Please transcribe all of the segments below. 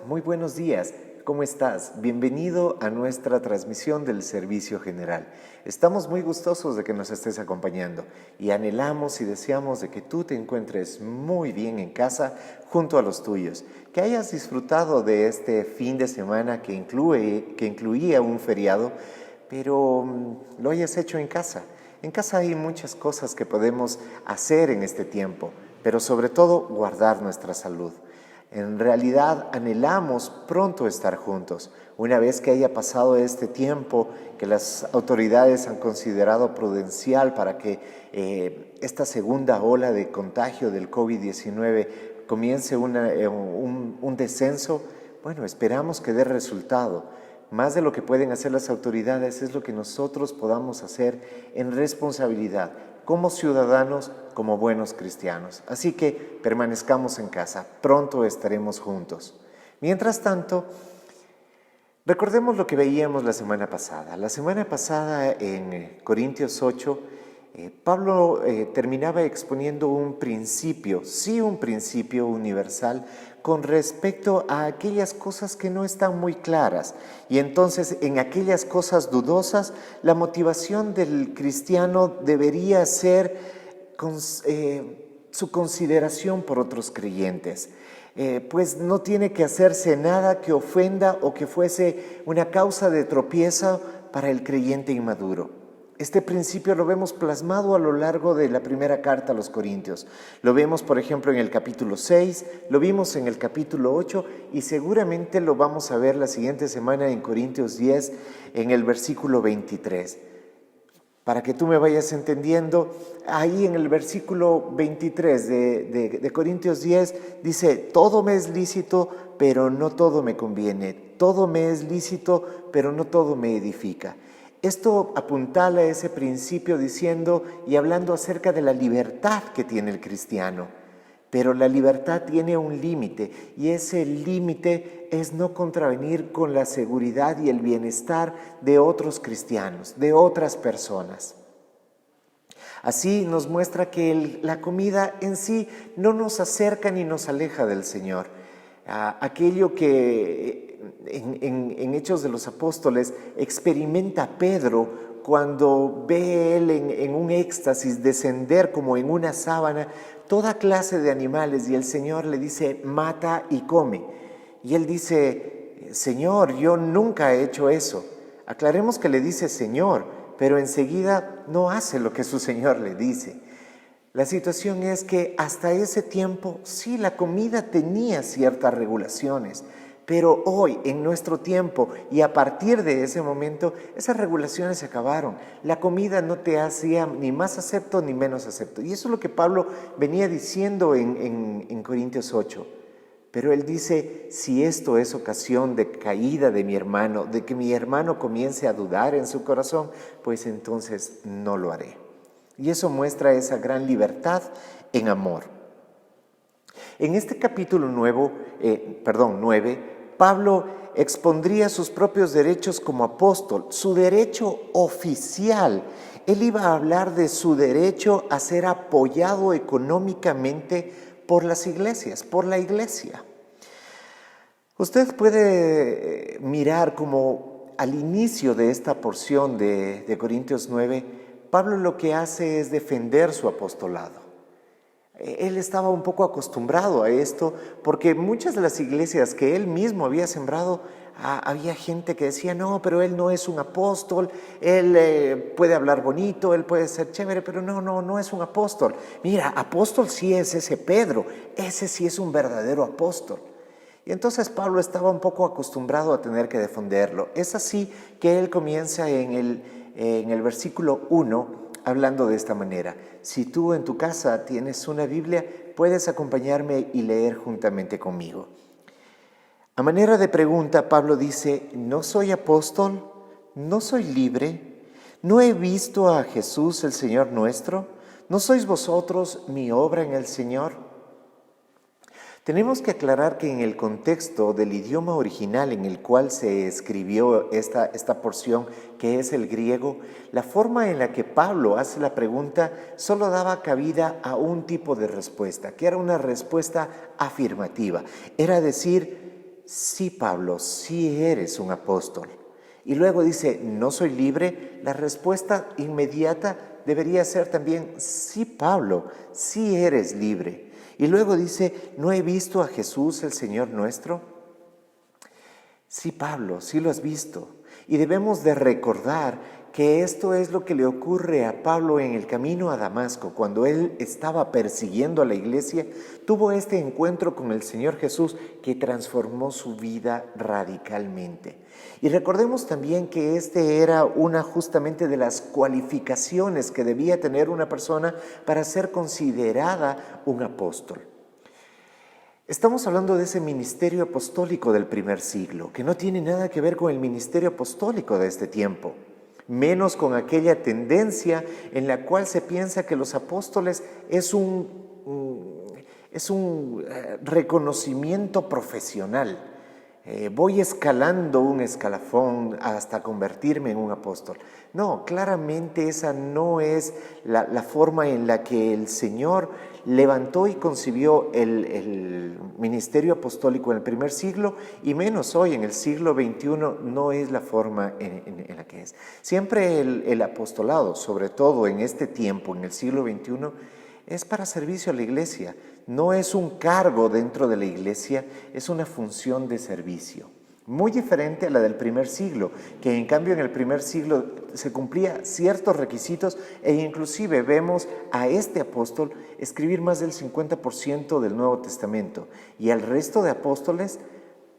Muy buenos días. ¿Cómo estás? Bienvenido a nuestra transmisión del Servicio General. Estamos muy gustosos de que nos estés acompañando y anhelamos y deseamos de que tú te encuentres muy bien en casa junto a los tuyos, que hayas disfrutado de este fin de semana que incluía un feriado, pero lo hayas hecho en casa. En casa hay muchas cosas que podemos hacer en este tiempo, pero sobre todo guardar nuestra salud. En realidad anhelamos pronto estar juntos, una vez que haya pasado este tiempo que las autoridades han considerado prudencial para que esta segunda ola de contagio del COVID-19 comience un descenso. Bueno, esperamos que dé resultado. Más de lo que pueden hacer las autoridades es lo que nosotros podamos hacer en responsabilidad, como ciudadanos, como buenos cristianos. Así que permanezcamos en casa, pronto estaremos juntos. Mientras tanto, recordemos lo que veíamos la semana pasada. La semana pasada en Corintios 8, Pablo terminaba exponiendo un principio universal con respecto a aquellas cosas que no están muy claras. Y entonces en aquellas cosas dudosas, la motivación del cristiano debería ser su consideración por otros creyentes. Pues no tiene que hacerse nada que ofenda o que fuese una causa de tropiezo para el creyente inmaduro. Este principio lo vemos plasmado a lo largo de la primera carta a los Corintios. Lo vemos, por ejemplo, en el capítulo 6, lo vimos en el capítulo 8 y seguramente lo vamos a ver la siguiente semana en Corintios 10, en el versículo 23. Para que tú me vayas entendiendo, ahí en el versículo 23 de Corintios 10 dice: todo me es lícito, pero no todo me conviene. Todo me es lícito, pero no todo me edifica. Esto apuntala ese principio diciendo y hablando acerca de la libertad que tiene el cristiano. Pero la libertad tiene un límite y ese límite es no contravenir con la seguridad y el bienestar de otros cristianos, de otras personas. Así nos muestra que la comida en sí no nos acerca ni nos aleja del Señor. Aquello que en Hechos de los Apóstoles experimenta Pedro cuando ve él en un éxtasis descender como en una sábana toda clase de animales y el Señor le dice: mata y come. Y él dice: Señor, yo nunca he hecho eso. Aclaremos que le dice Señor, pero enseguida no hace lo que su Señor le dice. La situación es que hasta ese tiempo sí, la comida tenía ciertas regulaciones, pero hoy, en nuestro tiempo y a partir de ese momento, esas regulaciones se acabaron. La comida no te hacía ni más acepto ni menos acepto. Y eso es lo que Pablo venía diciendo en Corintios 8. Pero él dice: si esto es ocasión de caída de mi hermano, de que mi hermano comience a dudar en su corazón, pues entonces no lo haré. Y eso muestra esa gran libertad en amor. En este capítulo 9, Pablo expondría sus propios derechos como apóstol, su derecho oficial. Él iba a hablar de su derecho a ser apoyado económicamente por las iglesias, por la iglesia. Usted puede mirar como al inicio de esta porción de Corintios 9, Pablo lo que hace es defender su apostolado. Él estaba un poco acostumbrado a esto porque muchas de las iglesias que él mismo había sembrado, había gente que decía: no, pero él no es un apóstol, él puede hablar bonito, él puede ser chévere, pero no es un apóstol. Mira, apóstol sí es ese Pedro, ese sí es un verdadero apóstol. Y entonces Pablo estaba un poco acostumbrado a tener que defenderlo. Es así que él comienza en el versículo 1 hablando de esta manera: si tú en tu casa tienes una Biblia, puedes acompañarme y leer juntamente conmigo. A manera de pregunta, Pablo dice: ¿no soy apóstol? ¿No soy libre? ¿No he visto a Jesús el Señor nuestro? ¿No sois vosotros mi obra en el Señor? Tenemos que aclarar que en el contexto del idioma original en el cual se escribió esta porción, que es el griego, la forma en la que Pablo hace la pregunta solo daba cabida a un tipo de respuesta, que era una respuesta afirmativa. Era decir: sí, Pablo, sí eres un apóstol. Y luego dice, no soy libre, la respuesta inmediata debería ser también, sí, Pablo, sí eres libre. Y luego dice, ¿no he visto a Jesús el Señor nuestro? Sí, Pablo, sí lo has visto. Y debemos de recordar que esto es lo que le ocurre a Pablo en el camino a Damasco. Cuando él estaba persiguiendo a la iglesia, tuvo este encuentro con el Señor Jesús que transformó su vida radicalmente. Y recordemos también que este era una justamente de las cualificaciones que debía tener una persona para ser considerada un apóstol. Estamos hablando de ese ministerio apostólico del primer siglo, que no tiene nada que ver con el ministerio apostólico de este tiempo, menos con aquella tendencia en la cual se piensa que los apóstoles es un reconocimiento profesional. Voy escalando un escalafón hasta convertirme en un apóstol. No, claramente esa no es la forma en la que el Señor levantó y concibió el ministerio apostólico en el primer siglo, y menos hoy en el siglo XXI no es la forma en la que es. Siempre el apostolado, sobre todo en este tiempo, en el siglo XXI, es para servicio a la iglesia. No es un cargo dentro de la iglesia, es una función de servicio. Muy diferente a la del primer siglo, que en cambio en el primer siglo se cumplía ciertos requisitos e inclusive vemos a este apóstol escribir más del 50% del Nuevo Testamento y al resto de apóstoles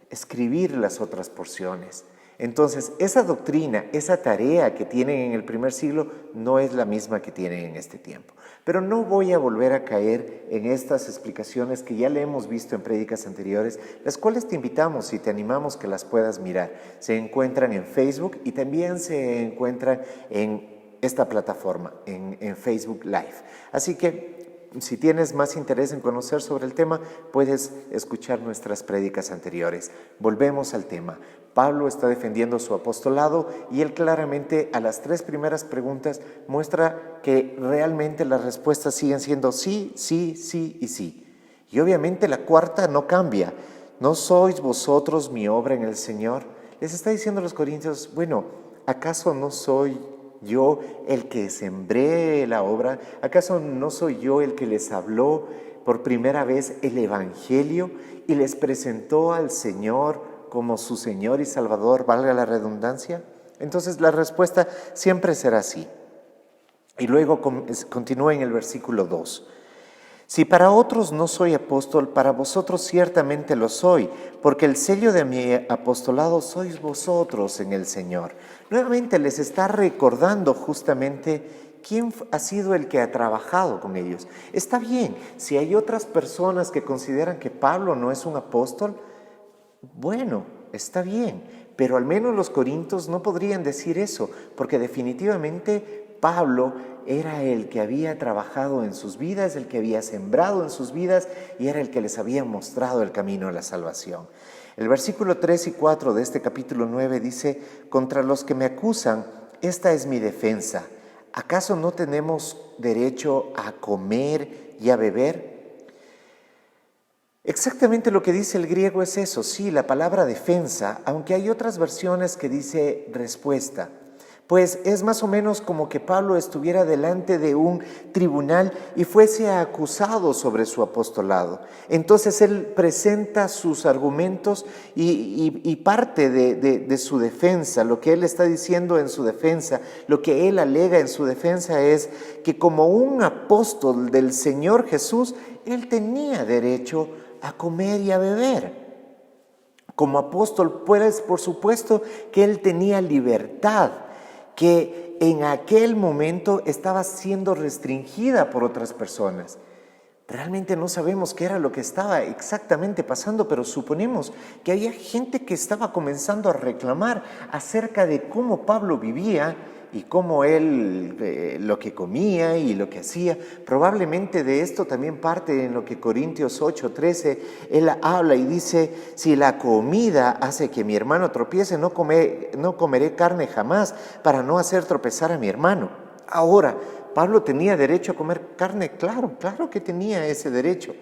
escribir las otras porciones. Entonces, esa doctrina, esa tarea que tienen en el primer siglo no es la misma que tienen en este tiempo. Pero no voy a volver a caer en estas explicaciones que ya le hemos visto en prédicas anteriores, las cuales te invitamos y te animamos que las puedas mirar. Se encuentran en Facebook y también se encuentran en esta plataforma, en Facebook Live. Así que si tienes más interés en conocer sobre el tema, puedes escuchar nuestras prédicas anteriores. Volvemos al tema. Pablo está defendiendo su apostolado y él claramente a las 3 primeras preguntas muestra que realmente las respuestas siguen siendo sí, sí, sí y sí. Y obviamente la cuarta no cambia. ¿No sois vosotros mi obra en el Señor? Les está diciendo a los corintios, bueno, ¿acaso no soy yo el que sembré la obra? ¿Acaso no soy yo el que les habló por primera vez el Evangelio y les presentó al Señor como su Señor y Salvador, valga la redundancia? Entonces la respuesta siempre será sí. Y luego continúa en el versículo 2. Si para otros no soy apóstol, para vosotros ciertamente lo soy, porque el sello de mi apostolado sois vosotros en el Señor. Nuevamente les está recordando justamente quién ha sido el que ha trabajado con ellos. Está bien, si hay otras personas que consideran que Pablo no es un apóstol, bueno, está bien, pero al menos los corintios no podrían decir eso, porque definitivamente Pablo era el que había trabajado en sus vidas, el que había sembrado en sus vidas y era el que les había mostrado el camino a la salvación. El versículo 3 y 4 de este capítulo 9 dice, contra los que me acusan, esta es mi defensa. ¿Acaso no tenemos derecho a comer y a beber? Exactamente lo que dice el griego es eso, sí, la palabra defensa, aunque hay otras versiones que dice respuesta. Pues es más o menos como que Pablo estuviera delante de un tribunal y fuese acusado sobre su apostolado. Entonces él presenta sus argumentos y parte de su defensa, lo que él está diciendo en su defensa, lo que él alega en su defensa es que como un apóstol del Señor Jesús, él tenía derecho a comer y a beber. Como apóstol, pues por supuesto que él tenía libertad, que en aquel momento estaba siendo restringida por otras personas. Realmente no sabemos qué era lo que estaba exactamente pasando, pero suponemos que había gente que estaba comenzando a reclamar acerca de cómo Pablo vivía y cómo él lo que comía y lo que hacía. Probablemente de esto también parte en lo que Corintios 8:13 él habla y dice, si la comida hace que mi hermano tropiece, no comeré carne jamás para no hacer tropezar a mi hermano. Ahora, ¿Pablo tenía derecho a comer carne? Claro que tenía ese derecho.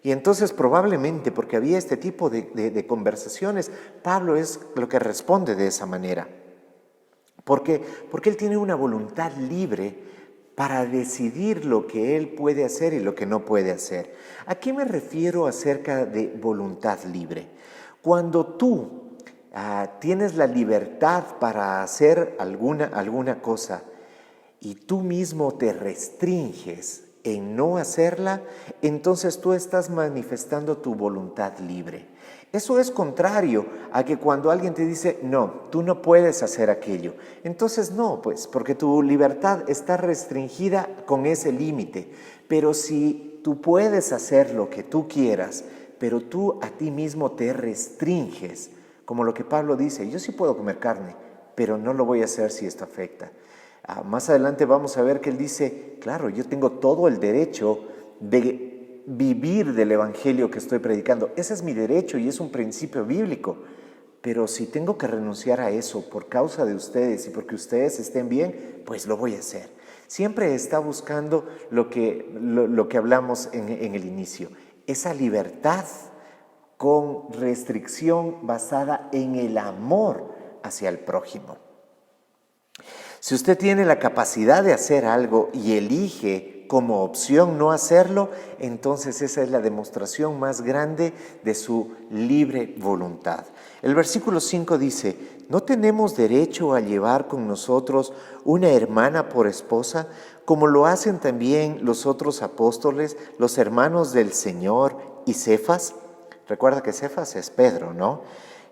Y entonces probablemente porque había este tipo de conversaciones, Pablo es lo que responde de esa manera. Porque él tiene una voluntad libre para decidir lo que él puede hacer y lo que no puede hacer. ¿A qué me refiero acerca de voluntad libre? Cuando tú tienes la libertad para hacer alguna cosa y tú mismo te restringes en no hacerla, entonces tú estás manifestando tu voluntad libre. Eso es contrario a que cuando alguien te dice, no, tú no puedes hacer aquello. Entonces no, pues, porque tu libertad está restringida con ese límite. Pero si tú puedes hacer lo que tú quieras, pero tú a ti mismo te restringes, como lo que Pablo dice, yo sí puedo comer carne, pero no lo voy a hacer si esto afecta. Más adelante vamos a ver que él dice, claro, yo tengo todo el derecho de vivir del evangelio que estoy predicando. Ese es mi derecho y es un principio bíblico. Pero si tengo que renunciar a eso por causa de ustedes y porque ustedes estén bien, pues lo voy a hacer. Siempre está buscando lo que hablamos en el inicio, esa libertad con restricción basada en el amor hacia el prójimo. Si usted tiene la capacidad de hacer algo y elige como opción no hacerlo, entonces esa es la demostración más grande de su libre voluntad. El versículo 5 dice, ¿no tenemos derecho a llevar con nosotros una hermana por esposa, como lo hacen también los otros apóstoles, los hermanos del Señor y Cefas? Recuerda que Cefas es Pedro, ¿no?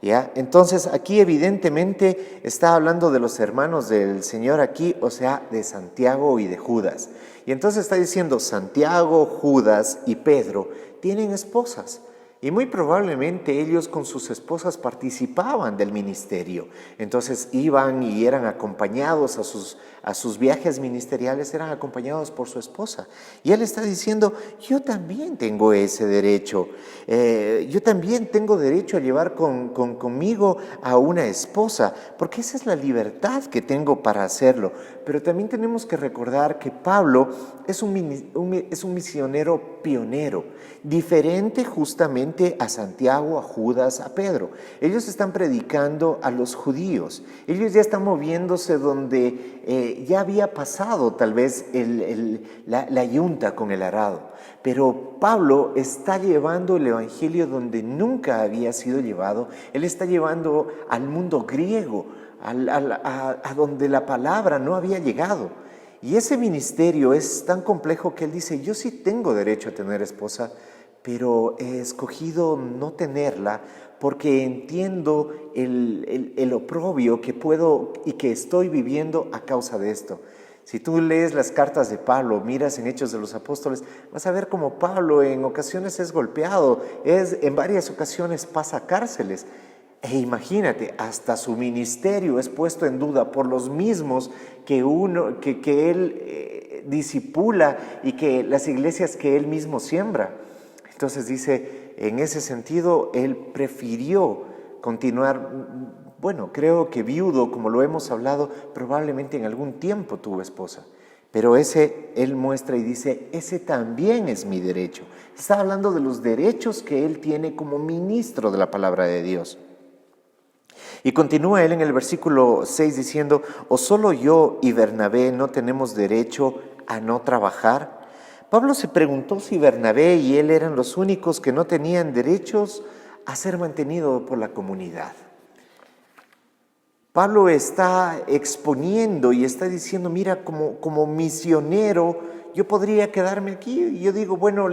¿Ya? Entonces aquí evidentemente está hablando de los hermanos del Señor aquí, o sea, de Santiago y de Judas. Y entonces está diciendo Santiago, Judas y Pedro tienen esposas. Y muy probablemente ellos con sus esposas participaban del ministerio. Entonces iban y eran acompañados a sus viajes ministeriales, eran acompañados por su esposa. Y él está diciendo, yo también tengo ese derecho. Yo también tengo derecho a llevar conmigo a una esposa, porque esa es la libertad que tengo para hacerlo. Pero también tenemos que recordar que Pablo es un misionero pionero, diferente justamente a Santiago, a Judas, a Pedro. Ellos están predicando a los judíos. Ellos ya están moviéndose donde ya había pasado tal vez la yunta con el arado. Pero Pablo está llevando el evangelio donde nunca había sido llevado. Él está llevando al mundo griego, a donde la palabra no había llegado. Y ese ministerio es tan complejo que él dice, yo sí tengo derecho a tener esposa, pero he escogido no tenerla porque entiendo el oprobio que puedo y que estoy viviendo a causa de esto. Si tú lees las cartas de Pablo, miras en Hechos de los Apóstoles, vas a ver cómo Pablo en ocasiones es golpeado, en varias ocasiones pasa cárceles. E imagínate, hasta su ministerio es puesto en duda por los mismos que él disipula y que las iglesias que él mismo siembra. Entonces dice, en ese sentido, él prefirió continuar, bueno, creo que viudo, como lo hemos hablado, probablemente en algún tiempo tuvo esposa. Pero él muestra y dice, ese también es mi derecho. Está hablando de los derechos que él tiene como ministro de la palabra de Dios. Y continúa él en el versículo 6 diciendo, ¿o solo yo y Bernabé no tenemos derecho a no trabajar? Pablo se preguntó si Bernabé y él eran los únicos que no tenían derechos a ser mantenidos por la comunidad. Pablo está exponiendo y está diciendo, mira, como misionero, yo podría quedarme aquí. Y yo digo, bueno,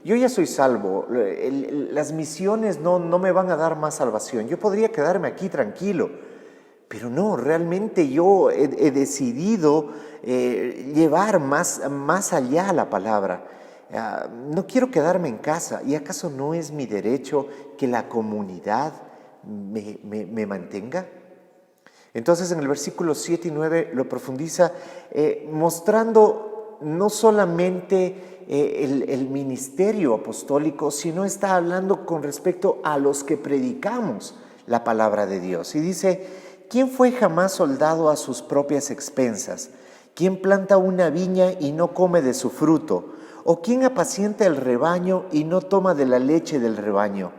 yo ya soy salvo, las misiones no me van a dar más salvación, yo podría quedarme aquí tranquilo. Pero no, realmente yo he decidido llevar más allá la palabra. No quiero quedarme en casa. ¿Y acaso no es mi derecho que la comunidad me mantenga? Entonces en el versículo 7 y 9 lo profundiza mostrando no solamente el ministerio apostólico, sino está hablando con respecto a los que predicamos la palabra de Dios. Y dice, ¿quién fue jamás soldado a sus propias expensas? ¿Quién planta una viña y no come de su fruto? ¿O quién apacienta el rebaño y no toma de la leche del rebaño?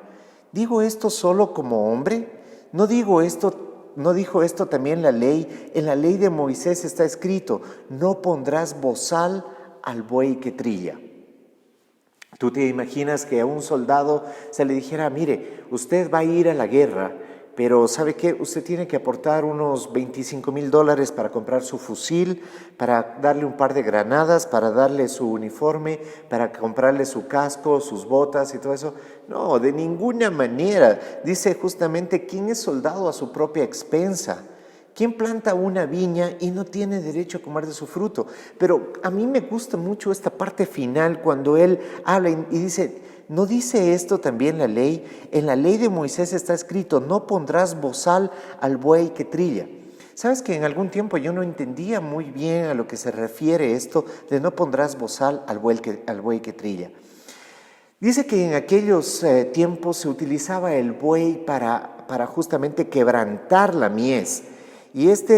¿Digo esto solo como hombre? ¿No digo esto, no dijo esto también la ley? En la ley de Moisés está escrito: no pondrás bozal al buey que trilla. ¿Tú te imaginas que a un soldado se le dijera: mire, usted va a ir a la guerra, pero ¿sabe qué? Usted tiene que aportar unos $25,000 para comprar su fusil, para darle un par de granadas, para darle su uniforme, para comprarle su casco, sus botas y todo eso? No, de ninguna manera. Dice justamente: ¿quién es soldado a su propia expensa? ¿Quién planta una viña y no tiene derecho a comer de su fruto? Pero a mí me gusta mucho esta parte final cuando él habla y dice: ¿no dice esto también la ley? En la ley de Moisés está escrito: no pondrás bozal al buey que trilla. ¿Sabes que en algún tiempo yo no entendía muy bien a lo que se refiere esto de no pondrás bozal al buey que trilla? Dice que en aquellos tiempos se utilizaba el buey para justamente quebrantar la mies. Y esta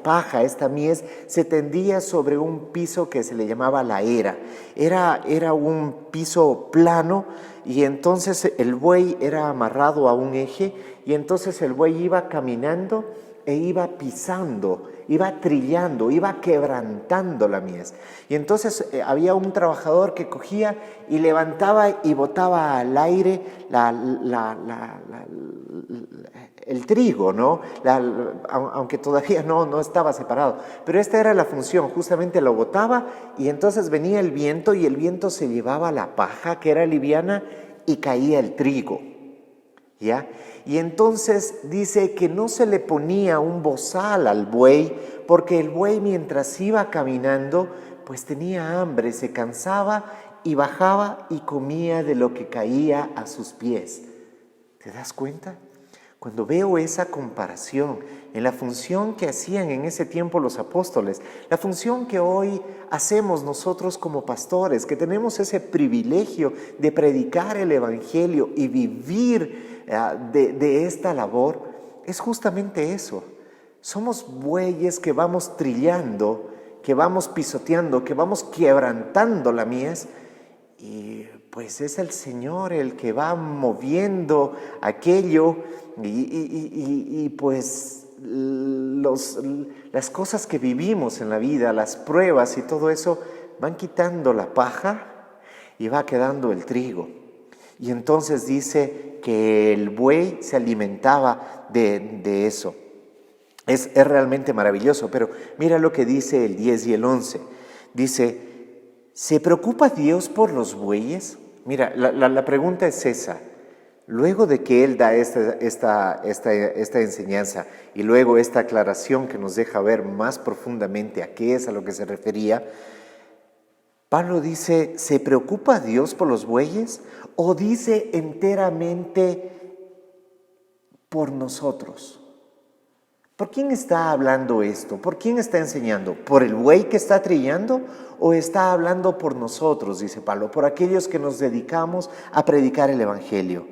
paja, esta mies, se tendía sobre un piso que se le llamaba la era. Era un piso plano, y entonces el buey era amarrado a un eje, y entonces el buey iba caminando e iba pisando, iba trillando, iba quebrantando la mies. Y entonces había un trabajador que cogía y levantaba y botaba al aire el trigo, ¿no? Aunque todavía no estaba separado. Pero esta era la función: justamente lo botaba, y entonces venía el viento, y el viento se llevaba la paja, que era liviana, y caía el trigo, ¿ya? Y entonces dice que no se le ponía un bozal al buey, porque el buey, mientras iba caminando, pues tenía hambre, se cansaba y bajaba y comía de lo que caía a sus pies. ¿Te das cuenta? Cuando veo esa comparación en la función que hacían en ese tiempo los apóstoles, la función que hoy hacemos nosotros como pastores, que tenemos ese privilegio de predicar el evangelio y vivir de esta labor, es justamente eso. Somos bueyes que vamos trillando, que vamos pisoteando, que vamos quebrantando la mies, y pues es el Señor el que va moviendo aquello, y pues las cosas que vivimos en la vida, las pruebas y todo eso, van quitando la paja y va quedando el trigo. Y entonces dice que el buey se alimentaba de eso. Es realmente maravilloso, pero mira lo que dice el 10 y el 11. Dice: ¿se preocupa Dios por los bueyes? Mira, la pregunta es esa. Luego de que él da esta enseñanza y luego esta aclaración que nos deja ver más profundamente a qué es a lo que se refería, Pablo dice: ¿se preocupa Dios por los bueyes? ¿O dice enteramente por nosotros? ¿Por quién está hablando esto? ¿Por quién está enseñando? ¿Por el buey que está trillando? ¿O está hablando por nosotros, dice Pablo, por aquellos que nos dedicamos a predicar el evangelio?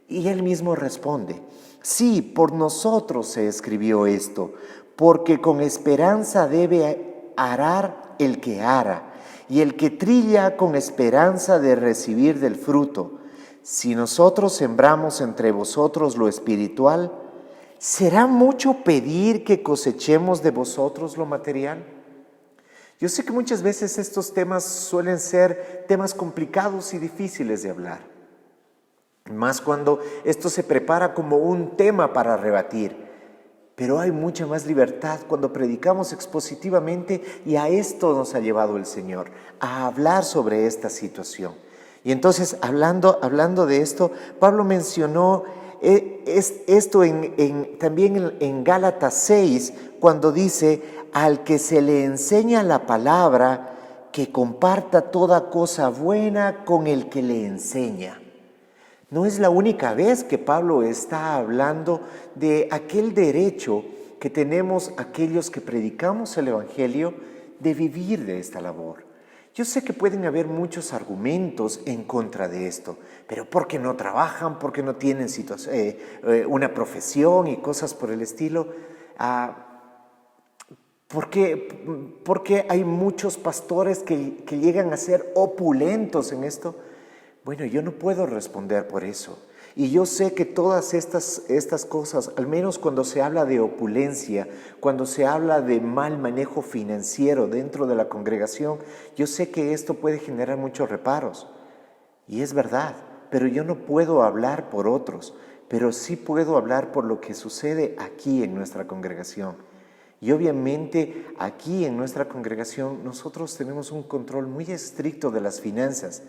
Y él mismo responde: sí, por nosotros se escribió esto, porque con esperanza debe arar el que ara, y el que trilla con esperanza de recibir del fruto. Si nosotros sembramos entre vosotros lo espiritual, ¿será mucho pedir que cosechemos de vosotros lo material? Yo sé que muchas veces estos temas suelen ser temas complicados y difíciles de hablar, más cuando esto se prepara como un tema para rebatir. Pero hay mucha más libertad cuando predicamos expositivamente, y a esto nos ha llevado el Señor, a hablar sobre esta situación. Y entonces, hablando de esto, Pablo mencionó esto también en Gálatas 6, cuando dice: al que se le enseña la palabra, que comparta toda cosa buena con el que le enseña. No es la única vez que Pablo está hablando de aquel derecho que tenemos aquellos que predicamos el evangelio de vivir de esta labor. Yo sé que pueden haber muchos argumentos en contra de esto, pero ¿por qué no trabajan? ¿Por qué no tienen una profesión y cosas por el estilo? ¿Por qué hay muchos pastores que llegan a ser opulentos en esto? Bueno, yo no puedo responder por eso. Y yo sé que todas estas cosas, al menos cuando se habla de opulencia, cuando se habla de mal manejo financiero dentro de la congregación, yo sé que esto puede generar muchos reparos. Y es verdad, pero yo no puedo hablar por otros, pero sí puedo hablar por lo que sucede aquí en nuestra congregación. Y obviamente aquí en nuestra congregación nosotros tenemos un control muy estricto de las finanzas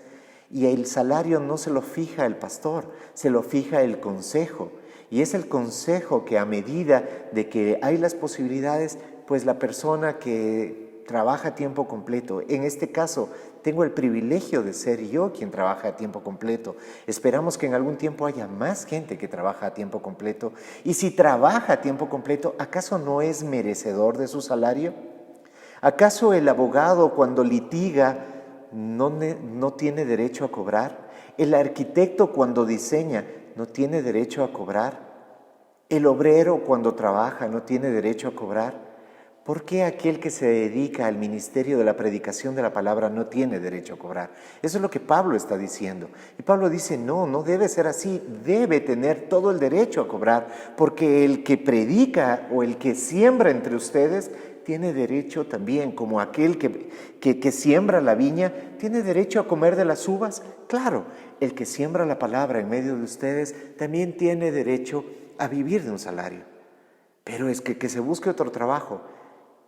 y el salario no se lo fija el pastor, se lo fija el consejo. Y es el consejo que a medida de que hay las posibilidades, pues la persona que trabaja a tiempo completo, en este caso tengo el privilegio de ser yo quien trabaja a tiempo completo. Esperamos que en algún tiempo haya más gente que trabaja a tiempo completo. Y si trabaja a tiempo completo, ¿acaso no es merecedor de su salario? ¿Acaso el abogado cuando litiga no tiene derecho a cobrar? ¿El arquitecto cuando diseña no tiene derecho a cobrar? ¿El obrero cuando trabaja no tiene derecho a cobrar? ¿Por qué aquel que se dedica al ministerio de la predicación de la palabra no tiene derecho a cobrar? Eso es lo que Pablo está diciendo. Y Pablo dice, no debe ser así, debe tener todo el derecho a cobrar, porque el que predica o el que siembra entre ustedes tiene derecho también, como aquel que siembra la viña, tiene derecho a comer de las uvas. Claro, el que siembra la palabra en medio de ustedes también tiene derecho a vivir de un salario. Pero es que se busque otro trabajo.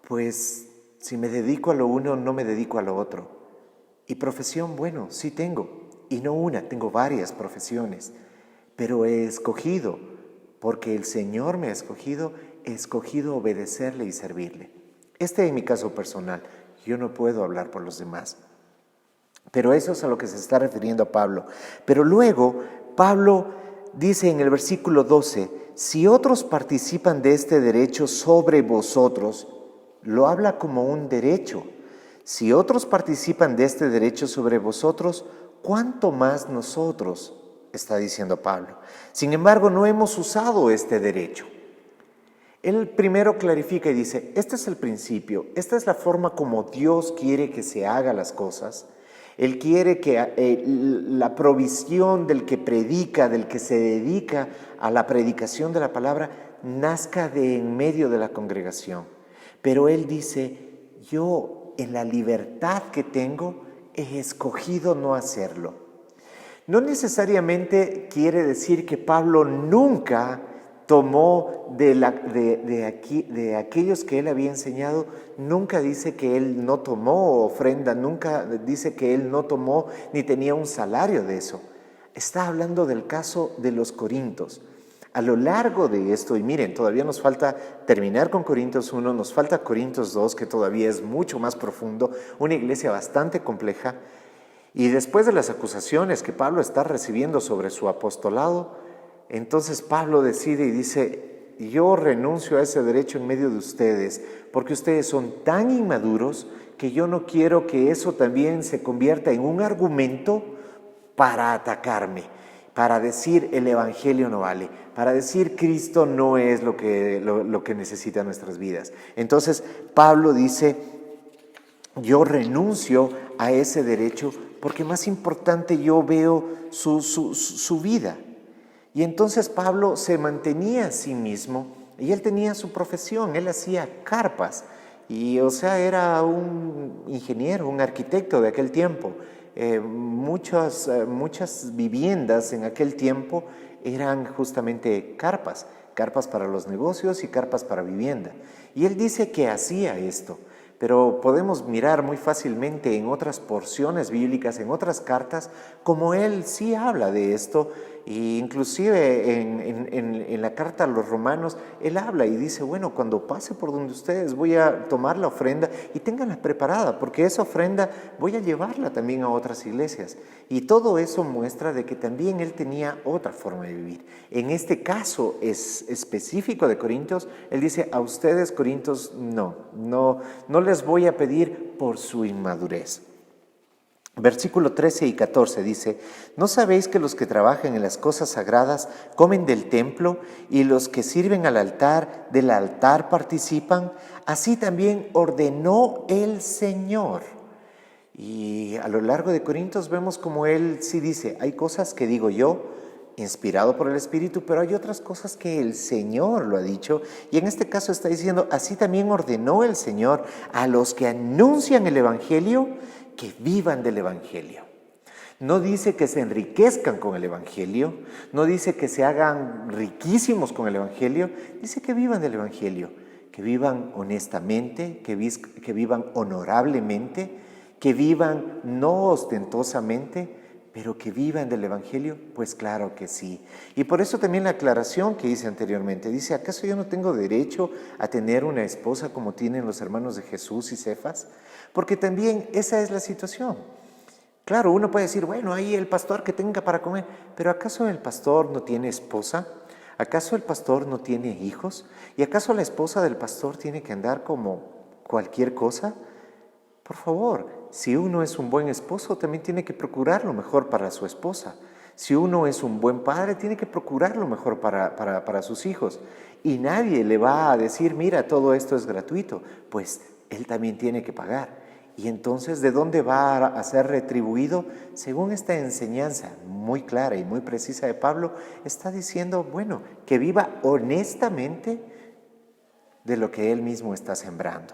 Pues si me dedico a lo uno, no me dedico a lo otro. Y profesión, bueno, sí tengo. Y no una, tengo varias profesiones. Pero he escogido, porque el Señor me ha escogido, he escogido obedecerle y servirle. Este es mi caso personal. Yo no puedo hablar por los demás. Pero eso es a lo que se está refiriendo Pablo. Pero luego, Pablo dice en el versículo 12, si otros participan de este derecho sobre vosotros, lo habla como un derecho. Si otros participan de este derecho sobre vosotros, ¿cuánto más nosotros? Está diciendo Pablo. Sin embargo, no hemos usado este derecho. Él primero clarifica y dice, este es el principio, esta es la forma como Dios quiere que se hagan las cosas. Él quiere que la provisión del que predica, del que se dedica a la predicación de la palabra, nazca de en medio de la congregación. Pero Él dice, yo en la libertad que tengo he escogido no hacerlo. No necesariamente quiere decir que Pablo nunca tomó de aquellos que él había enseñado, nunca dice que él no tomó ofrenda, nunca dice que él no tomó ni tenía un salario de eso. Está hablando del caso de los corintios. A lo largo de esto, y miren, todavía nos falta terminar con Corintios 1, nos falta Corintios 2, que todavía es mucho más profundo, una iglesia bastante compleja, y después de las acusaciones que Pablo está recibiendo sobre su apostolado, entonces Pablo decide y dice, yo renuncio a ese derecho en medio de ustedes, porque ustedes son tan inmaduros que yo no quiero que eso también se convierta en un argumento para atacarme, para decir el evangelio no vale, para decir Cristo no es lo que necesita nuestras vidas. Entonces Pablo dice, yo renuncio a ese derecho porque más importante yo veo su vida. Y entonces Pablo se mantenía a sí mismo y él tenía su profesión, él hacía carpas y era un ingeniero, un arquitecto de aquel tiempo. Muchas viviendas en aquel tiempo eran justamente carpas para los negocios y carpas para vivienda. Y él dice que hacía esto. Pero podemos mirar muy fácilmente en otras porciones bíblicas, en otras cartas, como él sí habla de esto, e inclusive en la carta a los romanos, él habla y dice, bueno, cuando pase por donde ustedes voy a tomar la ofrenda y ténganla preparada, porque esa ofrenda voy a llevarla también a otras iglesias. Y todo eso muestra de que también él tenía otra forma de vivir. En este caso es específico de Corintios, él dice, a ustedes Corintios no les voy a pedir por su inmadurez. Versículo 13 y 14 dice: ¿No sabéis que los que trabajan en las cosas sagradas comen del templo y los que sirven al altar del altar participan? Así también ordenó el Señor. Y a lo largo de Corintios vemos como él sí dice: hay cosas que digo yo, inspirado por el Espíritu, pero hay otras cosas que el Señor lo ha dicho. Y en este caso está diciendo: así también ordenó el Señor a los que anuncian el Evangelio que vivan del Evangelio. No dice que se enriquezcan con el Evangelio, no dice que se hagan riquísimos con el Evangelio, dice que vivan del Evangelio, que vivan honestamente, que vivan honorablemente, que vivan no ostentosamente, pero que vivan del Evangelio. Pues claro que sí. Y por eso también la aclaración que hice anteriormente, dice: ¿acaso yo no tengo derecho a tener una esposa como tienen los hermanos de Jesús y Cefas? Porque también esa es la situación. Claro, uno puede decir: bueno, ahí el pastor que tenga para comer, pero ¿acaso el pastor no tiene esposa? ¿Acaso el pastor no tiene hijos? ¿Y acaso la esposa del pastor tiene que andar como cualquier cosa? Por favor, si uno es un buen esposo, también tiene que procurar lo mejor para su esposa. Si uno es un buen padre, tiene que procurar lo mejor para sus hijos. Y nadie le va a decir: mira, todo esto es gratuito. Pues él también tiene que pagar. Y entonces, ¿de dónde va a ser retribuido? Según esta enseñanza muy clara y muy precisa de Pablo, está diciendo, bueno, que viva honestamente de lo que él mismo está sembrando.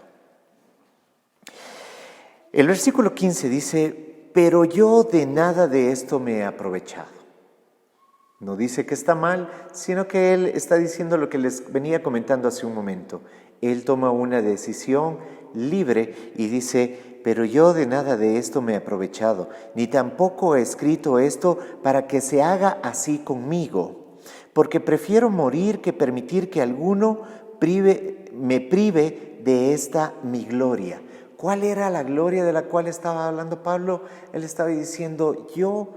El versículo 15 dice: pero yo de nada de esto me he aprovechado. No dice que está mal, sino que él está diciendo lo que les venía comentando hace un momento. Él toma una decisión libre y dice: pero yo de nada de esto me he aprovechado, ni tampoco he escrito esto para que se haga así conmigo, porque prefiero morir que permitir que alguno me prive de esta mi gloria. ¿Cuál era la gloria de la cual estaba hablando Pablo? Él estaba diciendo: yo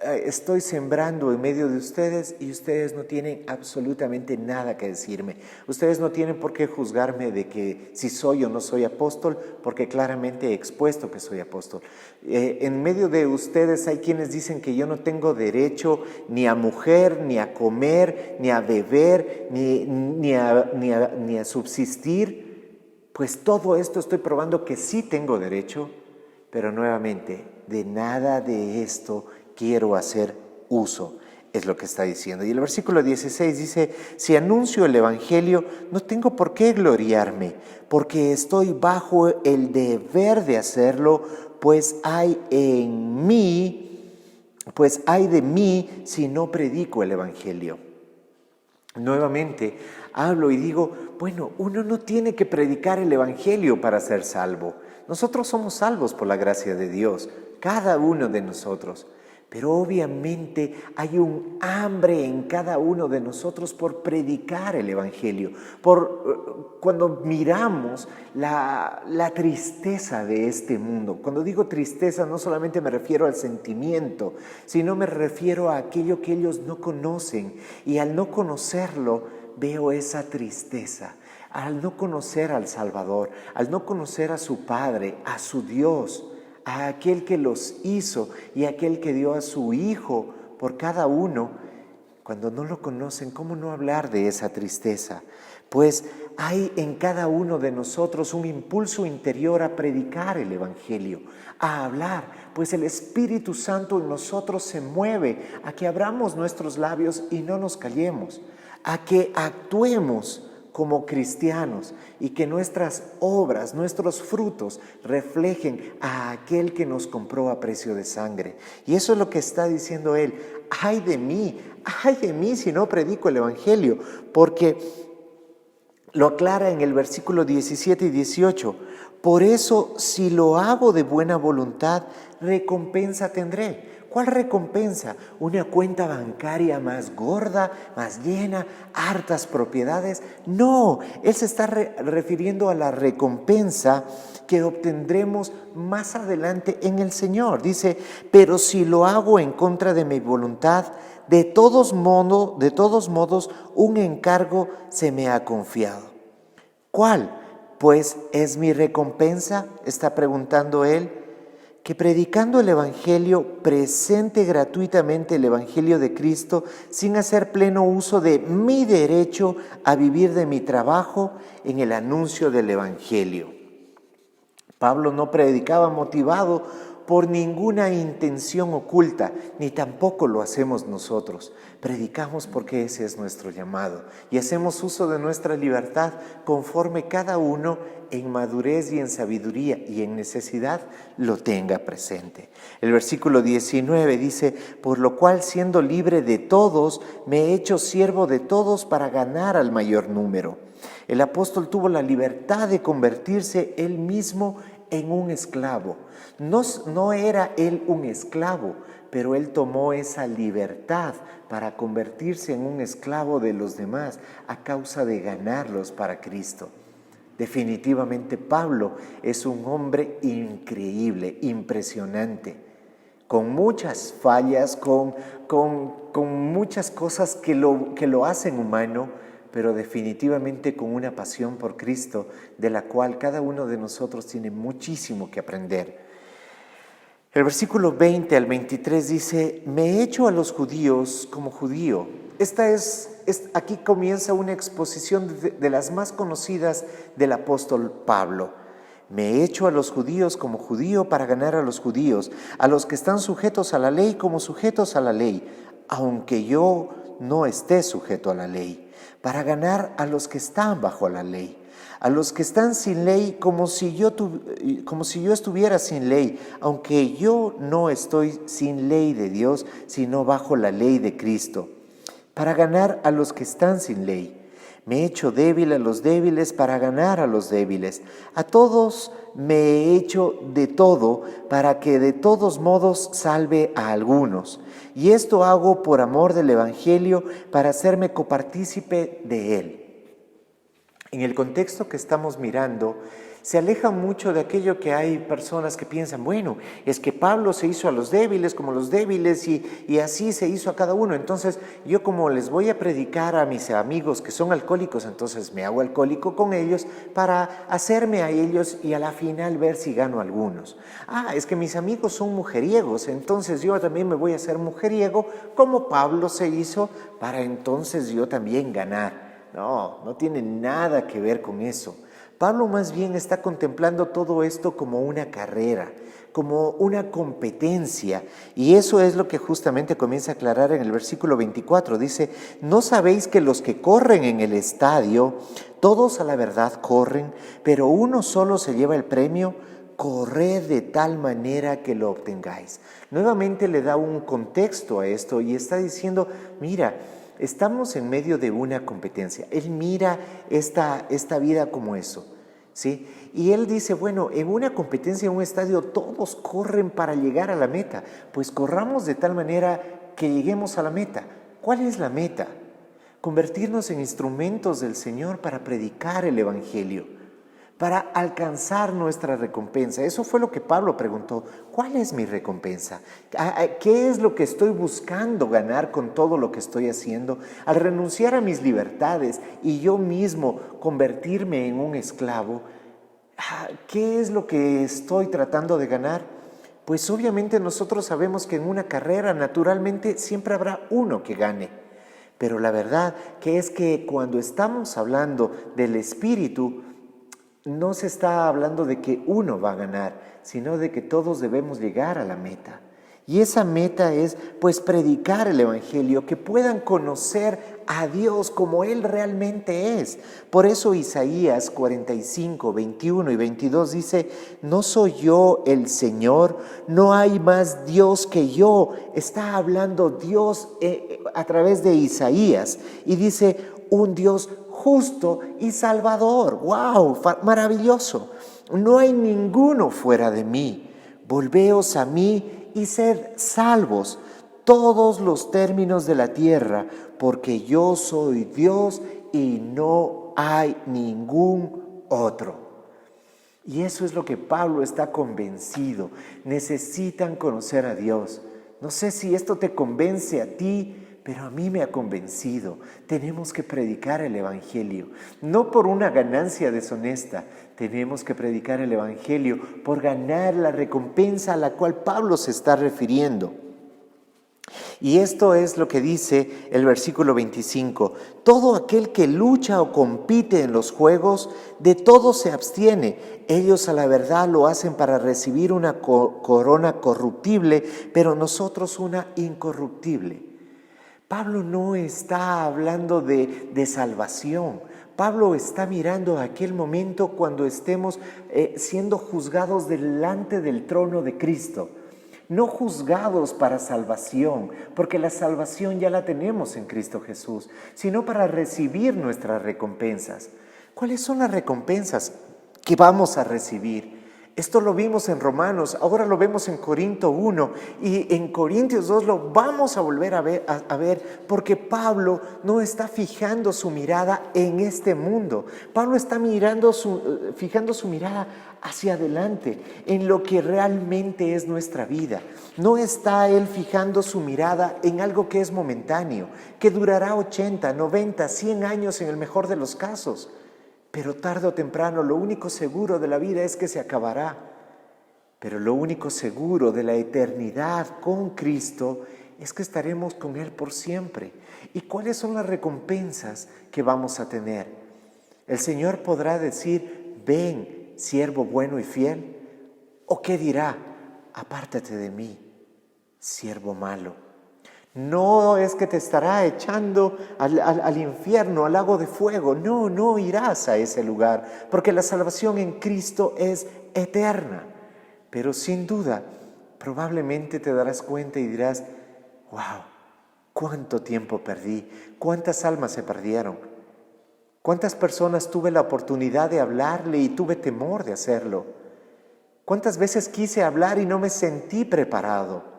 estoy sembrando en medio de ustedes y ustedes no tienen absolutamente nada que decirme. Ustedes no tienen por qué juzgarme de que si soy o no soy apóstol, porque claramente he expuesto que soy apóstol. En medio de ustedes hay quienes dicen que yo no tengo derecho ni a mujer, ni a comer, ni a beber, ni a subsistir. Pues todo esto estoy probando que sí tengo derecho, pero nuevamente, de nada de esto quiero hacer uso, es lo que está diciendo. Y el versículo 16 dice: si anuncio el Evangelio, no tengo por qué gloriarme, porque estoy bajo el deber de hacerlo, pues hay de mí si no predico el Evangelio. Nuevamente hablo y digo, bueno, uno no tiene que predicar el Evangelio para ser salvo. Nosotros somos salvos por la gracia de Dios, cada uno de nosotros. Pero obviamente hay un hambre en cada uno de nosotros por predicar el Evangelio. Cuando miramos la tristeza de este mundo, cuando digo tristeza no solamente me refiero al sentimiento, sino me refiero a aquello que ellos no conocen. Y al no conocerlo, veo esa tristeza. Al no conocer al Salvador, al no conocer a su Padre, a su Dios, a aquel que los hizo y a aquel que dio a su Hijo por cada uno, cuando no lo conocen, ¿cómo no hablar de esa tristeza? Pues hay en cada uno de nosotros un impulso interior a predicar el Evangelio, a hablar, pues el Espíritu Santo en nosotros se mueve a que abramos nuestros labios y no nos callemos, a que actuemos como cristianos y que nuestras obras, nuestros frutos reflejen a aquel que nos compró a precio de sangre. Y eso es lo que está diciendo él: ay de mí si no predico el Evangelio, porque lo aclara en el versículo 17 y 18. Por eso, si lo hago de buena voluntad, recompensa tendré. ¿Cuál recompensa? ¿Una cuenta bancaria más gorda, más llena, hartas propiedades? No, él se está refiriendo a la recompensa que obtendremos más adelante en el Señor. Dice: pero si lo hago en contra de mi voluntad, de todos modos, un encargo se me ha confiado. ¿Cuál? Pues es mi recompensa, está preguntando él, que predicando el Evangelio presente gratuitamente el Evangelio de Cristo sin hacer pleno uso de mi derecho a vivir de mi trabajo en el anuncio del Evangelio. Pablo no predicaba motivado por ninguna intención oculta, ni tampoco lo hacemos nosotros. Predicamos porque ese es nuestro llamado y hacemos uso de nuestra libertad conforme cada uno en madurez y en sabiduría y en necesidad lo tenga presente. El versículo 19 dice: por lo cual, siendo libre de todos, me he hecho siervo de todos para ganar al mayor número. El apóstol tuvo la libertad de convertirse él mismo en un esclavo. No era él un esclavo, pero él tomó esa libertad para convertirse en un esclavo de los demás a causa de ganarlos para Cristo. Definitivamente Pablo es un hombre increíble, impresionante, con muchas fallas, con muchas cosas que lo hacen humano, pero definitivamente con una pasión por Cristo, de la cual cada uno de nosotros tiene muchísimo que aprender. El versículo 20 al 23 dice: me he hecho a los judíos como judío. Aquí comienza una exposición de las más conocidas del apóstol Pablo. Me he hecho a los judíos como judío para ganar a los judíos, a los que están sujetos a la ley como sujetos a la ley, aunque yo no esté sujeto a la ley, para ganar a los que están bajo la ley, a los que están sin ley como si yo estuviera sin ley, aunque yo no estoy sin ley de Dios, sino bajo la ley de Cristo, para ganar a los que están sin ley. Me he hecho débil a los débiles para ganar a los débiles. A todos me he hecho de todo para que de todos modos salve a algunos. Y esto hago por amor del Evangelio, para hacerme copartícipe de él. En el contexto que estamos mirando, se aleja mucho de aquello que hay personas que piensan: bueno, es que Pablo se hizo a los débiles como los débiles y así se hizo a cada uno. Entonces yo, como les voy a predicar a mis amigos que son alcohólicos, entonces me hago alcohólico con ellos para hacerme a ellos y a la final ver si gano algunos. Es que mis amigos son mujeriegos, entonces yo también me voy a hacer mujeriego como Pablo se hizo para entonces yo también ganar. No tiene nada que ver con eso. Pablo más bien está contemplando todo esto como una carrera, como una competencia, y eso es lo que justamente comienza a aclarar en el versículo 24. Dice: ¿no sabéis que los que corren en el estadio, todos a la verdad corren, pero uno solo se lleva el premio? Corred de tal manera que lo obtengáis. Nuevamente le da un contexto a esto y está diciendo: mira, estamos en medio de una competencia. Él mira esta vida como eso, ¿sí? Y él dice: bueno, en una competencia, en un estadio, todos corren para llegar a la meta. Pues corramos de tal manera que lleguemos a la meta. ¿Cuál es la meta? Convertirnos en instrumentos del Señor para predicar el Evangelio, para alcanzar nuestra recompensa. Eso fue lo que Pablo preguntó: ¿cuál es mi recompensa? ¿Qué es lo que estoy buscando ganar con todo lo que estoy haciendo? Al renunciar a mis libertades y yo mismo convertirme en un esclavo, ¿qué es lo que estoy tratando de ganar? Pues obviamente nosotros sabemos que en una carrera naturalmente siempre habrá uno que gane. Pero la verdad que es que cuando estamos hablando del Espíritu, no se está hablando de que uno va a ganar, sino de que todos debemos llegar a la meta. Y esa meta es, pues, predicar el Evangelio, que puedan conocer a Dios como Él realmente es. Por eso Isaías 45, 21 y 22 dice: ¿no soy yo el Señor? ¿No hay más Dios que yo? Está hablando Dios a través de Isaías y dice: un Dios justo y salvador. ¡Wow! Maravilloso. No hay ninguno fuera de mí. Volveos a mí y sed salvos todos los términos de la tierra, porque yo soy Dios y no hay ningún otro. Y eso es lo que Pablo está convencido. Necesitan conocer a Dios. No sé si esto te convence a ti, pero a mí me ha convencido. Tenemos que predicar el Evangelio, no por una ganancia deshonesta. Tenemos que predicar el Evangelio por ganar la recompensa a la cual Pablo se está refiriendo. Y esto es lo que dice el versículo 25. Todo aquel que lucha o compite en los juegos, de todo se abstiene. Ellos a la verdad lo hacen para recibir una corona corruptible, pero nosotros una incorruptible. Pablo no está hablando de salvación. Pablo está mirando aquel momento cuando estemos siendo juzgados delante del trono de Cristo. No juzgados para salvación, porque la salvación ya la tenemos en Cristo Jesús, sino para recibir nuestras recompensas. ¿Cuáles son las recompensas que vamos a recibir? Esto lo vimos en Romanos, ahora lo vemos en Corinto 1 y en Corintios 2 lo vamos a volver a ver porque Pablo no está fijando su mirada en este mundo. Pablo está fijando su mirada hacia adelante, en lo que realmente es nuestra vida. No está él fijando su mirada en algo que es momentáneo, que durará 80, 90, 100 años en el mejor de los casos. Pero tarde o temprano lo único seguro de la vida es que se acabará. Pero lo único seguro de la eternidad con Cristo es que estaremos con Él por siempre. ¿Y cuáles son las recompensas que vamos a tener? El Señor podrá decir, ven, siervo bueno y fiel. ¿O qué dirá? Apártate de mí, siervo malo. No es que te estará echando al infierno, al lago de fuego. No irás a ese lugar, porque la salvación en Cristo es eterna. Pero sin duda, probablemente te darás cuenta y dirás, wow, cuánto tiempo perdí, cuántas almas se perdieron, cuántas personas tuve la oportunidad de hablarle y tuve temor de hacerlo, cuántas veces quise hablar y no me sentí preparado.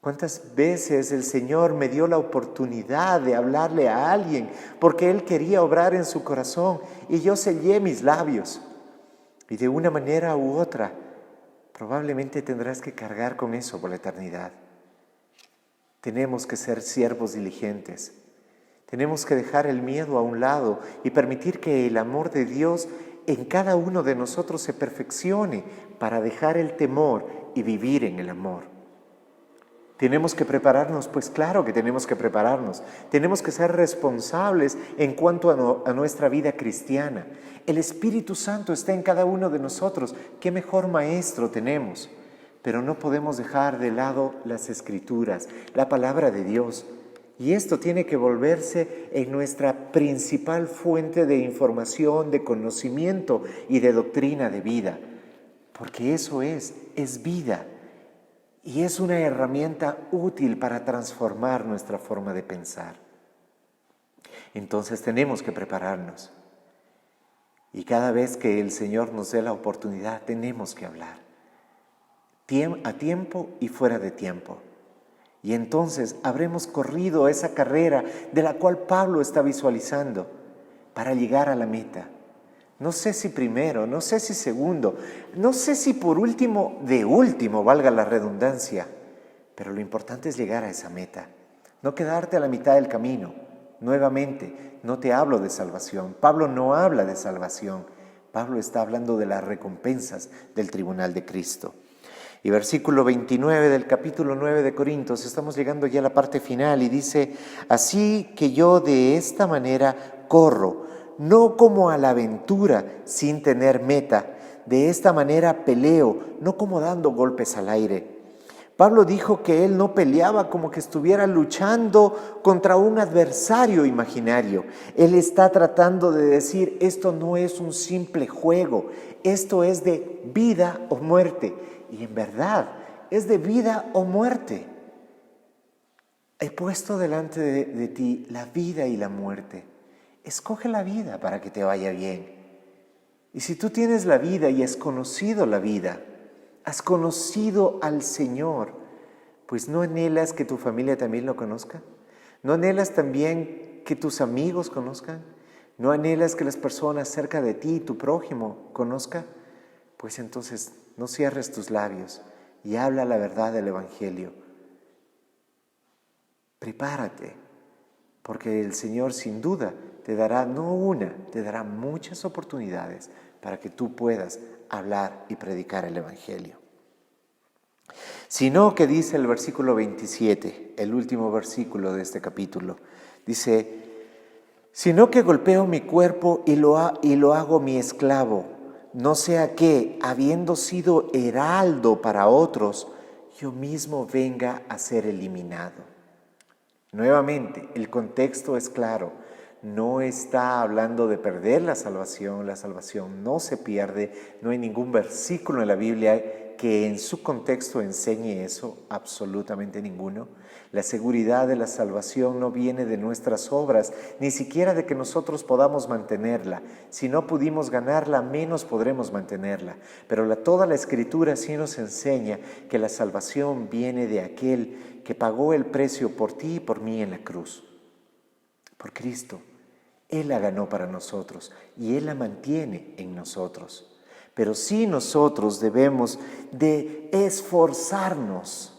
¿Cuántas veces el Señor me dio la oportunidad de hablarle a alguien porque Él quería obrar en su corazón y yo sellé mis labios? Y de una manera u otra, probablemente tendrás que cargar con eso por la eternidad. Tenemos que ser siervos diligentes. Tenemos que dejar el miedo a un lado y permitir que el amor de Dios en cada uno de nosotros se perfeccione para dejar el temor y vivir en el amor. ¿Tenemos que prepararnos? Pues claro que tenemos que prepararnos. Tenemos que ser responsables en cuanto a nuestra vida cristiana. El Espíritu Santo está en cada uno de nosotros. ¿Qué mejor maestro tenemos? Pero no podemos dejar de lado las Escrituras, la palabra de Dios. Y esto tiene que volverse en nuestra principal fuente de información, de conocimiento y de doctrina de vida. Porque eso es vida. Y es una herramienta útil para transformar nuestra forma de pensar. Entonces tenemos que prepararnos. Y cada vez que el Señor nos dé la oportunidad, tenemos que hablar. A tiempo y fuera de tiempo. Y entonces habremos corrido esa carrera de la cual Pablo está visualizando para llegar a la meta. No sé si primero, no sé si segundo, no sé si por último, de último, valga la redundancia, pero lo importante es llegar a esa meta, no quedarte a la mitad del camino. Nuevamente, no te hablo de salvación, Pablo no habla de salvación, Pablo está hablando de las recompensas del tribunal de Cristo. Y versículo 29 del capítulo 9 de Corintios, estamos llegando ya a la parte final y dice, así que yo de esta manera corro, no como a la aventura sin tener meta. De esta manera peleo, no como dando golpes al aire. Pablo dijo que él no peleaba como que estuviera luchando contra un adversario imaginario. Él está tratando de decir, esto no es un simple juego, esto es de vida o muerte. Y en verdad, es de vida o muerte. He puesto delante de ti la vida y la muerte. Escoge la vida para que te vaya bien. Y si tú tienes la vida y has conocido la vida, has conocido al Señor, pues ¿no anhelas que tu familia también lo conozca? ¿No anhelas también que tus amigos conozcan? ¿No anhelas que las personas cerca de ti, tu prójimo, conozca? Pues entonces no cierres tus labios y habla la verdad del Evangelio. Prepárate, porque el Señor sin duda te dará no una, te dará muchas oportunidades para que tú puedas hablar y predicar el Evangelio. Sino que dice el versículo 27, el último versículo de este capítulo, dice: sino que golpeo mi cuerpo y lo hago mi esclavo, no sea que, habiendo sido heraldo para otros, yo mismo venga a ser eliminado. Nuevamente, el contexto es claro. No está hablando de perder la salvación no se pierde, no hay ningún versículo en la Biblia que en su contexto enseñe eso, absolutamente ninguno. La seguridad de la salvación no viene de nuestras obras, ni siquiera de que nosotros podamos mantenerla. Si no pudimos ganarla, menos podremos mantenerla. Pero toda la Escritura sí nos enseña que la salvación viene de aquel que pagó el precio por ti y por mí en la cruz, por Cristo. Él la ganó para nosotros y Él la mantiene en nosotros. Pero sí nosotros debemos de esforzarnos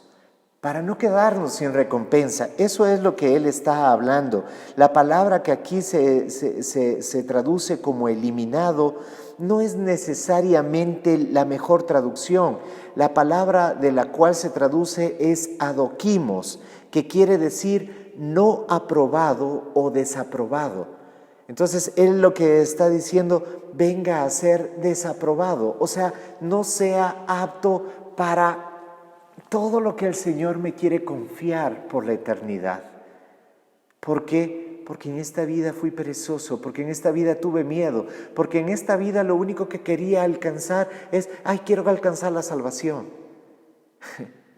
para no quedarnos sin recompensa. Eso es lo que Él está hablando. La palabra que aquí se traduce como eliminado no es necesariamente la mejor traducción. La palabra de la cual se traduce es adoquimos, que quiere decir no aprobado o desaprobado. Entonces Él lo que está diciendo: venga a ser desaprobado, o sea, no sea apto para todo lo que el Señor me quiere confiar por la eternidad. ¿Por qué? Porque en esta vida fui perezoso, porque en esta vida tuve miedo, porque en esta vida lo único que quería alcanzar es: quiero alcanzar la salvación.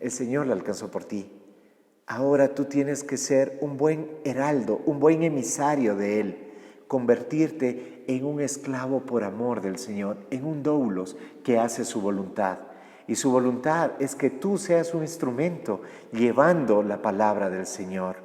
El Señor la alcanzó por ti. Ahora tú tienes que ser un buen heraldo, un buen emisario de Él. Convertirte en un esclavo por amor del Señor, en un doulos que hace su voluntad. Y su voluntad es que tú seas un instrumento llevando la palabra del Señor.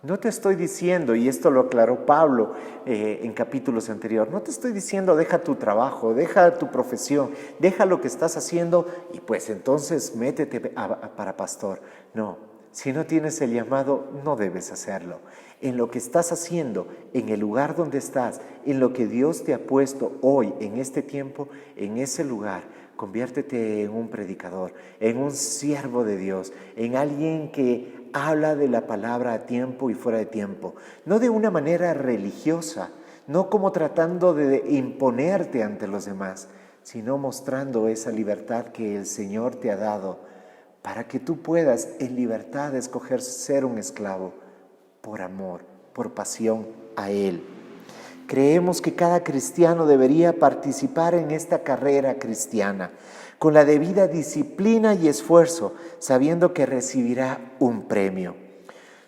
No te estoy diciendo, y esto lo aclaró Pablo en capítulos anteriores, no te estoy diciendo deja tu trabajo, deja tu profesión, deja lo que estás haciendo y pues entonces métete para pastor. No, si no tienes el llamado, no debes hacerlo. En lo que estás haciendo, en el lugar donde estás, en lo que Dios te ha puesto hoy, en este tiempo, en ese lugar, conviértete en un predicador, en un siervo de Dios, en alguien que habla de la palabra a tiempo y fuera de tiempo. No de una manera religiosa, no como tratando de imponerte ante los demás, sino mostrando esa libertad que el Señor te ha dado para que tú puedas en libertad escoger ser un esclavo por amor, por pasión a Él. Creemos que cada cristiano debería participar en esta carrera cristiana con la debida disciplina y esfuerzo, sabiendo que recibirá un premio.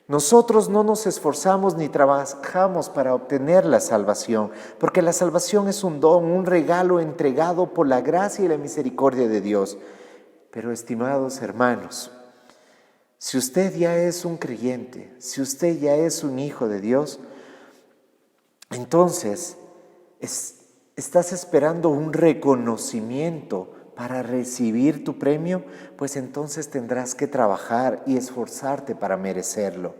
Nosotros no nos esforzamos ni trabajamos para obtener la salvación, porque la salvación es un don, un regalo entregado por la gracia y la misericordia de Dios. Pero, estimados hermanos, si usted ya es un creyente, si usted ya es un hijo de Dios, entonces estás esperando un reconocimiento para recibir tu premio, pues entonces tendrás que trabajar y esforzarte para merecerlo.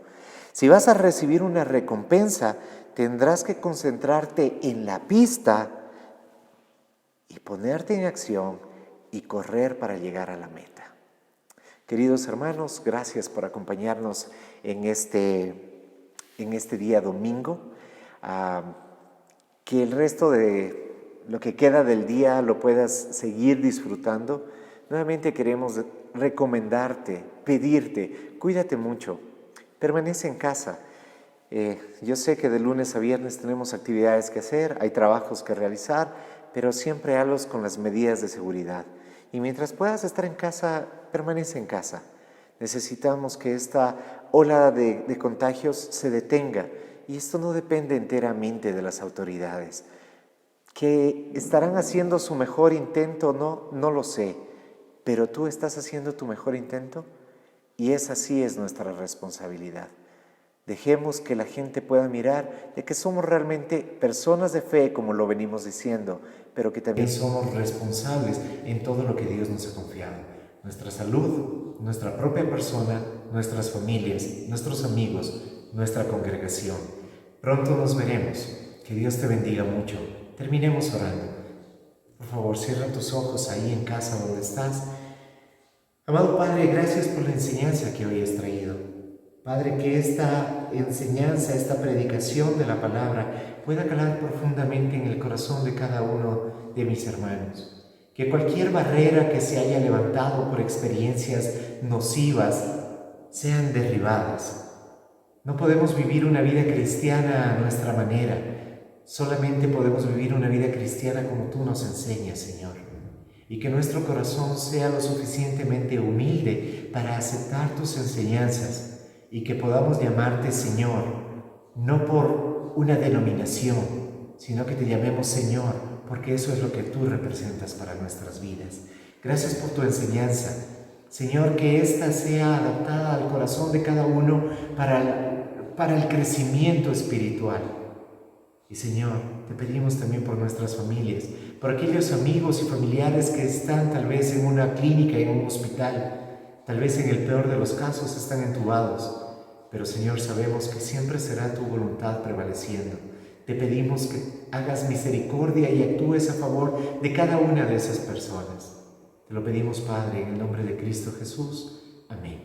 Si vas a recibir una recompensa, tendrás que concentrarte en la pista y ponerte en acción y correr para llegar a la meta. Queridos hermanos, gracias por acompañarnos en este día domingo. Que el resto de lo que queda del día lo puedas seguir disfrutando. Nuevamente queremos recomendarte, pedirte, cuídate mucho, permanece en casa. Yo sé que de lunes a viernes tenemos actividades que hacer, hay trabajos que realizar, pero siempre hazlos con las medidas de seguridad. Y mientras puedas estar en casa, permanece en casa. Necesitamos que esta ola de contagios se detenga. Y esto no depende enteramente de las autoridades. ¿Que estarán haciendo su mejor intento? No lo sé. Pero tú estás haciendo tu mejor intento y esa sí es nuestra responsabilidad. Dejemos que la gente pueda mirar de que somos realmente personas de fe, como lo venimos diciendo, pero que también somos responsables en todo lo que Dios nos ha confiado. Nuestra salud, nuestra propia persona nuestras familias, nuestros amigos, nuestra congregación. Pronto nos veremos. Que Dios te bendiga mucho. Terminemos orando. Por favor, cierra tus ojos ahí en casa donde estás. Amado Padre, gracias por la enseñanza que hoy has traído. Padre, que esta enseñanza, esta predicación de la palabra pueda calar profundamente en el corazón de cada uno de mis hermanos. Que cualquier barrera que se haya levantado por experiencias nocivas sean derribadas. No podemos vivir una vida cristiana a nuestra manera. Solamente podemos vivir una vida cristiana como tú nos enseñas, Señor. Y que nuestro corazón sea lo suficientemente humilde para aceptar tus enseñanzas y que podamos llamarte Señor, no por una denominación, sino que te llamemos Señor, porque eso es lo que tú representas para nuestras vidas. Gracias por tu enseñanza. Señor, que ésta sea adaptada al corazón de cada uno para el crecimiento espiritual. Y Señor, te pedimos también por nuestras familias, por aquellos amigos y familiares que están tal vez en una clínica, en un hospital, tal vez en el peor de los casos están entubados, pero Señor, sabemos que siempre será tu voluntad prevaleciendo. Te pedimos que hagas misericordia y actúes a favor de cada una de esas personas. Te lo pedimos, Padre, en el nombre de Cristo Jesús. Amén.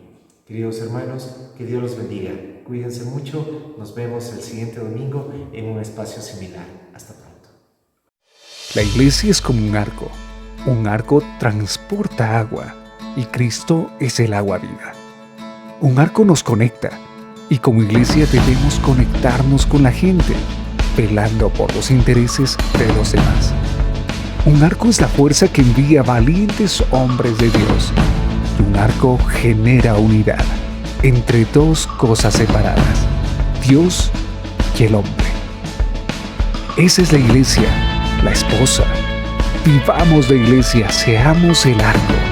Queridos hermanos, que Dios los bendiga. Cuídense mucho. Nos vemos el siguiente domingo en un espacio similar. Hasta pronto. La iglesia es como un arco. Un arco transporta agua y Cristo es el agua viva. Un arco nos conecta y como iglesia debemos conectarnos con la gente, velando por los intereses de los demás. Un arco es la fuerza que envía valientes hombres de Dios. Y un arco genera unidad entre dos cosas separadas, Dios y el hombre. Esa es la iglesia, la esposa. Vivamos la iglesia, seamos el arco.